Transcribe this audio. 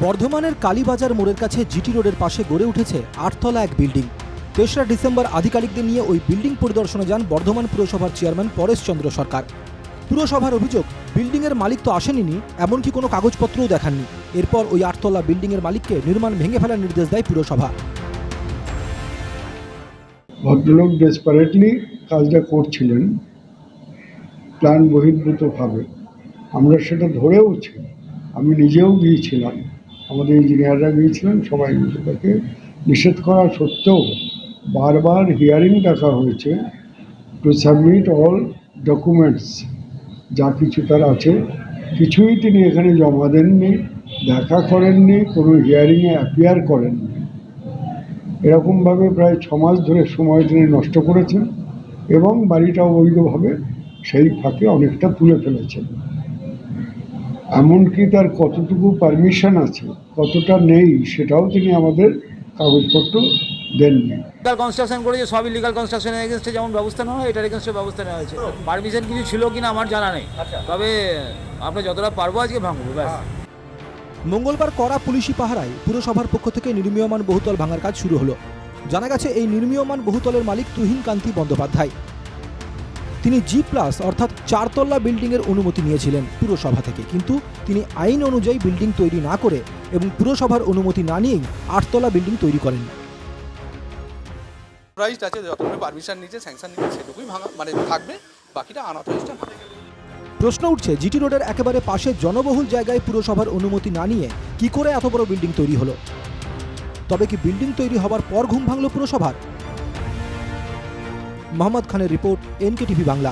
বর্ধমানের কালীবাজার মোড়ের কাছে জিটি রোডের পাশে গড়ে উঠেছে 8তলা এক বিল্ডিং। 3রা ডিসেম্বর আধিকারিকদের নিয়ে ওই বিল্ডিং পরিদর্শনে যান বর্ধমান পুরসভার চেয়ারম্যান পরেশ চন্দ্র সরকার। পুরসভার অভিযোগ, বিল্ডিংয়ের মালিক তো আসেনি, এমনকি কোনো কাগজপত্রও দেখাননি। এরপর ওই 8তলা বিল্ডিংয়ের মালিককে নির্মাণ ভেঙে ফেলার নির্দেশ দেয় পুরসভা। ভদ্রলোক ডেসপারেটলি কাজটা করছিলেন প্ল্যান বহির্ভূতভাবে। আমরা সেটা ধরেওছি, আমি নিজেও গিয়েছিলাম, আমাদের ইঞ্জিনিয়াররা গিয়েছিলেন, সবাই সেটাকে নিষেধ করা সত্ত্বেও বারবার হিয়ারিং ডাকা হয়েছে টু সাবমিট অল ডকুমেন্টস, যা কিছু তার আছে কিছুই তিনি এখানে জমা দেননি, দেখা করেননি, কোনো হিয়ারিংয়ে অ্যাপিয়ার করেননি। এরকমভাবে প্রায় 6 মাস ধরে সময় তিনি নষ্ট করেছেন এবং বাড়িটা অবৈধভাবে সেই ফাঁকে অনেকটা তুলে ফেলেছেন। এমনকি তার কতটুকু পারমিশন আছে, কতটা নেই, সেটাও তিনি আমাদের কাগজপত্র দেননি। লিগাল কনস্ট্রাকশন করেছে, সবই লিগাল কনস্ট্রাকশনের এগেনস্টে যেমন ব্যবস্থা নেওয়া হয়, এটার এগেনস্টে ব্যবস্থা নেওয়া হয়েছে। পারমিশন কিছু ছিল কিনা আমার জানা নেই, তবে আমরা যতটা পারবো আজকে ভাঙবো ব্যাস। মঙ্গলবার কড়া পুলিশি পাহারায় পুরসভার পক্ষ থেকে নির্মীয়মান বহুতল ভাঙার কাজ শুরু হলো। জানা গেছে, এই নির্মীয়মান বহুতলের মালিক তুহিন কান্তি বন্দ্যোপাধ্যায়। তিনি G+ অর্থাৎ 4তলা বিল্ডিংয়ের অনুমতি নিয়েছিলেন পুরসভা থেকে, কিন্তু তিনি আইন অনুযায়ী বিল্ডিং তৈরি না করে এবং পুরসভার অনুমতি না নিয়েই 8তলা বিল্ডিং তৈরি করেন। অথরাইজড আছে, যতগুলো পারমিশন নিচে স্যাংশন নিচে সেটুকুই ভাঙা মানে থাকবে, বাকিটা আনঅথরাইজডটা ভাঙা যাবে। প্রশ্ন উঠছে, জিটি রোডের একেবারে পাশে জনবহুল জায়গায় পুরসভার অনুমতি না নিয়ে কি করে এত বড় বিল্ডিং তৈরি হলো? তবে কি বিল্ডিং তৈরি হবার পর ঘুম ভাঙল পুরসভার? মোহাম্মদ খানের রিপোর্ট, NKTV বাংলা।